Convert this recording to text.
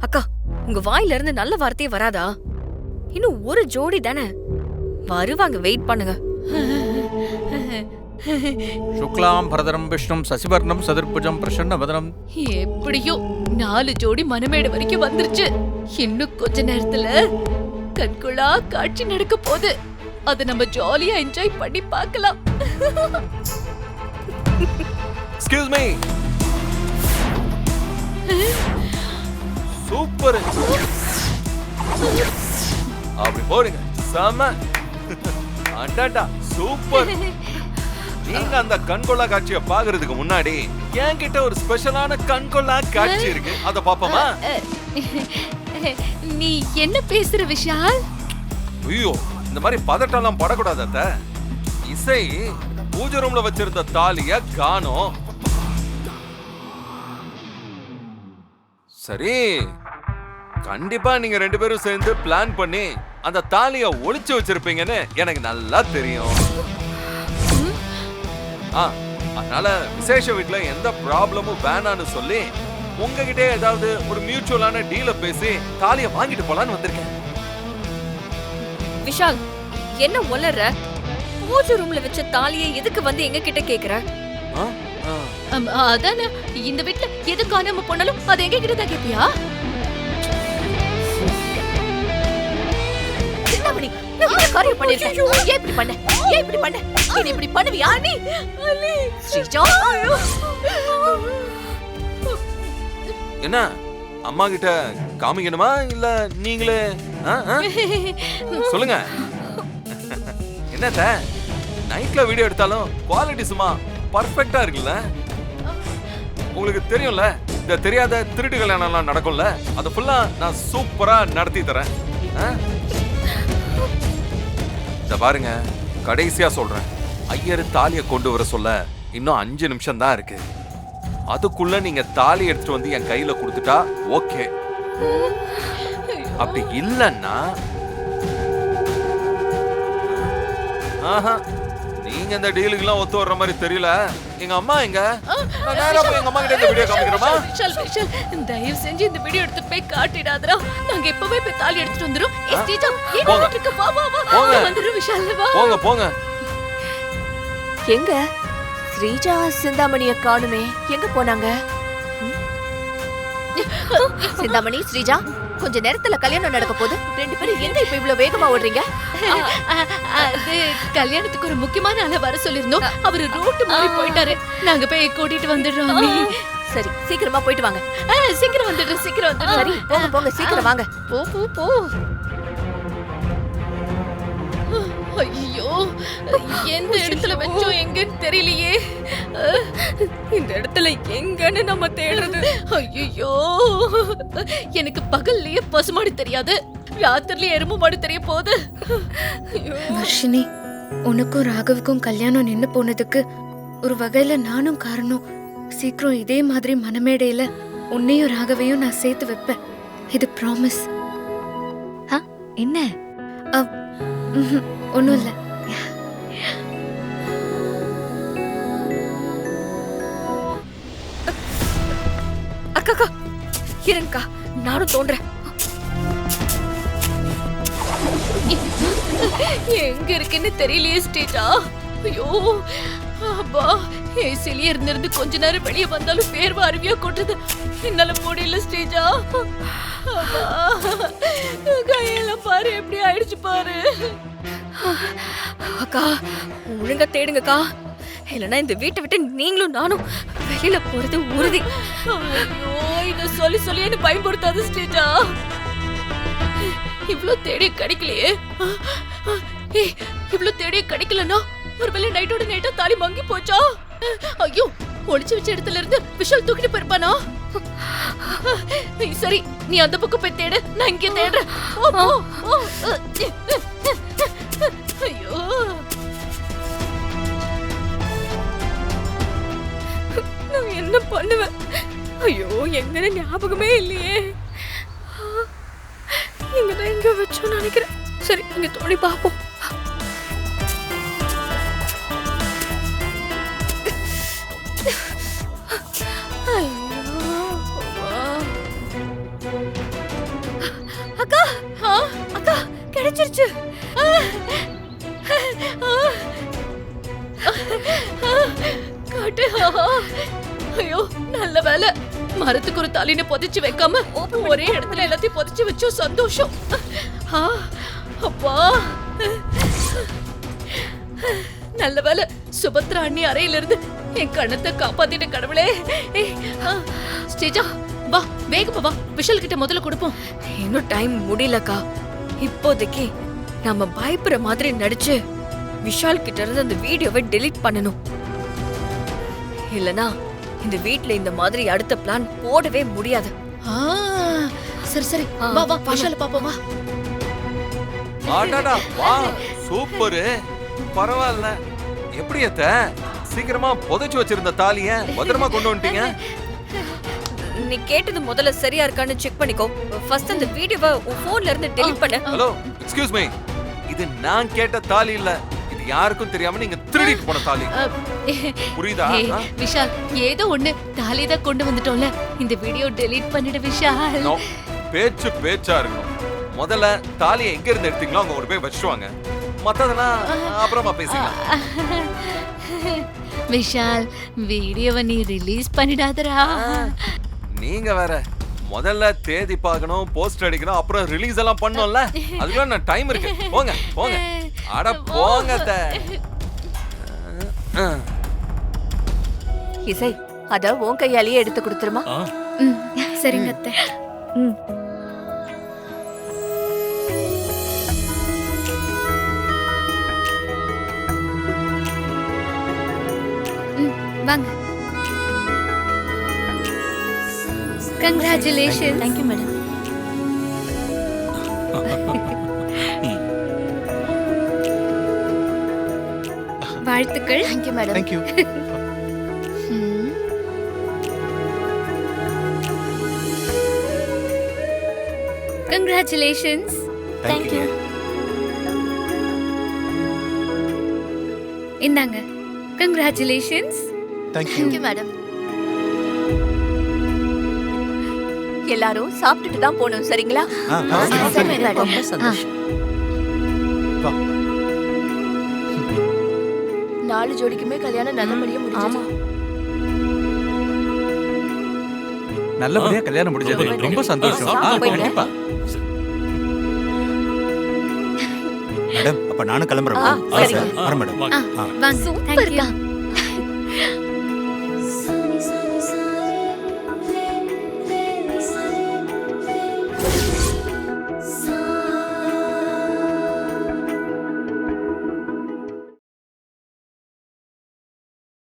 அக்கா, உங்க வாயில இருந்து நல்ல வார்த்தையே வராதா? இன்னும் ஒரு ஜோடி தானே வருவாங்க, வெயிட் பண்ணுங்க. சுக்லாம் பரதரம் விஷ்ணும் சசிவர்ணம் சதுர்புஜம் பிரசன்னவதனம். எப்படியோ 4 ஜோடி மனமேடு வரைக்கும் வந்துருச்சு. இன்னும் கொஞ்ச நேரத்துல கண்குள்ளா காட்சி நடக்க போகுது. அத நம்ம ஜாலியா என்ஜாய் பண்ணி பார்க்கலாம். Excuse me. சூப்பர். அப்படி போடுங்க. செம. அடடா சூப்பர். நீங்க அந்த கண்கொள்ளா காட்சியை பாக்குறதுக்கு முன்னாடி என்கிட்ட ஒரு ஸ்பெஷலான கண்கொள்ளா காட்சி இருக்கு. அத பாப்போமா? நீ என்ன பேசுற விஷால்? ஐயோ, இந்த மாதிரி பதட்டம்லாம் படக்கூடாது அத்த. இசை பூஜை ரூம்ல வச்சிருந்த தாலிய காணோம். சரி, கண்டிப்பா நீங்க 2 பேரும் சேர்ந்து பிளான் பண்ணி அந்த தாலிய ஒளிச்சு வச்சிருப்பீங்கன்னு எனக்கு நல்லா தெரியும். அதனால விசேஷ வீட்டுல எந்த ப்ராப்ளமும் வேணான்னு சொல்லி உங்ககிட்ட ஏதாவது ஒரு மியூச்சுவலான டீல பேசி தாலிய வாங்கிட்டு போலான்னு வந்திருக்கேன். விஷால், என்ன உளற? பூஜை ரூம்ல வச்ச தாலியை எதுக்கு வந்து எங்க கிட்ட கேக்குற? அதானே, இந்த வீட்டுல எது காணாம போனாலும் அது எங்க கிட்ட தான் கேப்பியா? சின்னமணி, நான் என்ன காரியம் பண்ணிருக்கேன்? ஏன் இப்படி பண்ண? ஏன் இப்படி பண்ண? நீ இப்படி பண்ணுவியா நீ? ஸ்ரீஜா, என்ன அம்மா கிட்ட காமிக்கணுமா இல்ல நீங்களே சொல்லுங்க. என்னத்த நைட்ல வீடியோ எடுத்தாலும் குவாலிட்டி சும்மா பர்ஃபெக்ட்டா இருக்குல்ல? உங்களுக்கு தெரியும்ல, இந்த தெரியாத திருட்டு கல்யாணம் எல்லாம் நடக்கும்ல, அது ஃபுல்லா நான் சூப்பரா நடத்தி தரேன். இத பாருங்க, கடைசியா சொல்றேன், ஐயர் தாலியை கொண்டு வர சொல்ல இன்னும் 5 நிமிஷம் தான் இருக்கு. அதுக்குள்ள நீங்க தாலி எடுத்துட்டு வந்து என் கையில கொடுத்துட்டா ஓகே. அப்படி இல்லன்னா நீங்க இந்த டீலுக்கு எல்லாம் ஒத்து வர்ற மாதிரி தெரியல. எங்க அம்மா எங்க? நான் நேரா போய் எங்க அம்மா கிட்ட இந்த வீடியோ காமிக்கிறேமா? விஷால், தயவு செஞ்சு இந்த வீடியோ எடுத்து போய் காட்டிடாதடா. நாங்க இப்பவே போய் தாலி எடுத்துட்டு வந்துறோம். ஸ்ரீஜா, என்ன இருக்கு? வா வா வா. வந்துரு விஷால், வா. போங்க போங்க. எங்க ஸ்ரீஜா சிந்தாமணிய காணுமே? எங்க போனாங்க? சிந்தாமணி, ஸ்ரீஜா, கொஞ்ச நேரத்துல கல்யாணம் நடக்க போகுது. 2 பேரும் எங்க இப்ப இவ்வளவு வேகமா ஓடுறீங்க? அது கல்யாணத்துக்கு ஒரு முக்கியமான ஆளை வர சொல்லிருந்தோம். அவரு ரூட் மாறி போயிட்டாரு. நாங்க போய் கூட்டிட்டு வந்துடுறோம். சரி, சீக்கிரமா போயிட்டு வாங்க. சீக்கிரம் வந்துடுறோம், சீக்கிரம் வந்துடுறோம். சரி, போங்க போங்க, சீக்கிரம் வாங்க. போ போ போ. ஐயோ, எந்த இடத்துல வச்சோம் எங்கன்னு தெரியலையே. இந்த இடத்துல எங்கன்னு நம்ம தேடுறது? ஐயோ, எனக்கு பகல்லையே பசுமாடு தெரியாது, ராத்திரில எறும்பு மாடு தெரிய போகுது. வர்ஷினி, உனக்கும் ராகவுக்கும் கல்யாணம் நின்னு போனதுக்கு ஒரு வகையில நானும் காரணம். சீக்கிரம் இதே மாதிரி மனமேடையில உன்னையும் ராகவையும் நான் சேர்த்து வைப்பேன். இது ப்ராமிஸ். என்ன? ஒன்னும் இல்ல. அக்கா, இருங்கக்கா, நானும் தோன்றேன். எங்க இருக்குன்னு தெரியலையே ஸ்டேஜா. ஐயோ அப்பா, ஏசிலியே இருந்திருந்து கொஞ்ச நேரம் வெளியே வந்தாலும் வேர்வை அருவியா கொட்டுது. என்னால முடியல ஸ்டேஜா. கையெல்லாம் பாரு எப்படி ஆயிடுச்சு பாரு. அக்கா, ஒழுங்கா தேடுங்கக்கா, இல்லைன்னா இந்த வீட்டை விட்டு நீங்களும் நானும் வெளியில போறது உறுதி. ஐயோ, இத சொல்லி சொல்லி என்ன பயன்படுத்தாத ஸ்டேஜா. இவ்ளோ தேடி கிடைக்கலையே. இவ்ளோ தேடி கிடைக்கலன்னா ஒருவேளை நைட்டோட நைட்டா தாலி மங்கி போச்சா? ஐயோ, ஒளிச்சு வச்ச இடத்துல இருந்து விஷால் தூக்கிட்டு போயிருப்பானா? சரி, நீ அந்த பக்கம் போய் தேடு, நான் இங்கே தேடுறேன். ஐயோ, நான் என்ன பண்ணுவேன்? ஐயோ, எங்கன்னு ஞாபகமே இல்லையே. இங்கதான் எங்க வச்சோன்னு நினைக்கிறேன். சரி, இங்க தோண்டி பாப்போம். கிடைச்சிருச்சு. காட்டு. ஐயோ நல்ல வேலை, மரத்துக்கு ஒரு தாலினை புதைச்சு வைக்காம ஒரே இடத்துல எல்லாத்தையும் புதைச்சு வச்சோம். சந்தோஷம். ஆ, அப்பா நல்ல வேலை, சுபத்ரா அண்ணி அறையில இருந்து என் கணத்தை காப்பாத்திட்ட கடவுளே. ஸ்ரீஜா வா, வேகமா வா, விஷால் கிட்ட முதல்ல கொடுப்போம். இன்னும் டைம் முடியலக்கா. இப்போதைக்கு நம்ம பயப்படுற மாதிரி நடிச்சு விஷால் கிட்ட இருந்து அந்த வீடியோவை டெலீட் பண்ணணும். இல்லனா இந்த வீட்ல இந்த மாதிரி அடுத்த பிளான் போடவே முடியாது. சரி சரி, வா வா, விஷால பாப்போம் வா. ஆடாடா வா, சூப்பர். பரவாயில்ல. எப்படி அத்த சீக்கிரமா புதைச்சு வச்சிருந்த தாலிய பத்திரமா கொண்டு வந்துட்டீங்க? நீ கேட்டது முதல்ல சரியா இருக்கான்னு செக் பண்ணிக்கோ. ஃபர்ஸ்ட் அந்த வீடியோவை உன் போன்ல இருந்து டெலீட் பண்ணு. Hello, excuse me. இது நான் கேட்ட தாலி இல்ல. இது யாருக்கும் தெரியாம நீங்க திருடிட்டு போன தாலி. புரியுதா? விஷால், ஏதோ ஒண்ணு தாலிதான் கொண்டு வந்துட்டோம்ல, இந்த வீடியோ டெலீட் பண்ணிடு விஷால். நோ, பேச்சு பேச்சா இருக்கணும். முதல்ல தாலியை எங்க இருந்து எடுத்தீங்களோ அங்க ஒரு போய் வச்சுவாங்க. மத்ததெல்லாம் அப்புறமா பேசிக்கலாம். விஷால், வீடியோவை நீ ரிலீஸ் பண்ணிடாதடா. நீங்க வேற முதல்ல தேதி பார்க்கணும், போஸ்ட் அடிக்கணும், அப்புறம் ரிலீஸ் எல்லாம் பண்ணோம்ல. அதுக்கெல்லாம் நான் டைம் இருக்கு. போங்க போங்க, அட போங்க அத்தை. இசை, அத உன் கையாலேயே எடுத்து கொடுத்துருமா? சரிங்க அத்தை. வாங்க. கங்க்ராச்சுலேஷன். Thank you madam. வாழ்த்துக்கள். Thank you madam. Thank you. Congratulations. Thank you. இந்தாங்க. கங்க்ராச்சுலேஷன்ஸ். Thank you madam. எல்லாரும் சாப்பிட்டுட்டு தான் போகணும், சரிங்களா? சரி மேடம். ரொம்ப சந்தோஷம். 4 ஜோடிக்குமே கல்யாணம் நல்லபடியா முடிஞ்சுச்சு. நல்லபடியா கல்யாணம் முடிஞ்சது. ரொம்ப சந்தோஷம். கண்டிப்பா. மேடம், அப்ப நானும் கிளம்புறேன். சரிங்க. வரேன் மேடம். வாங்க. சூப்பர்க்கா.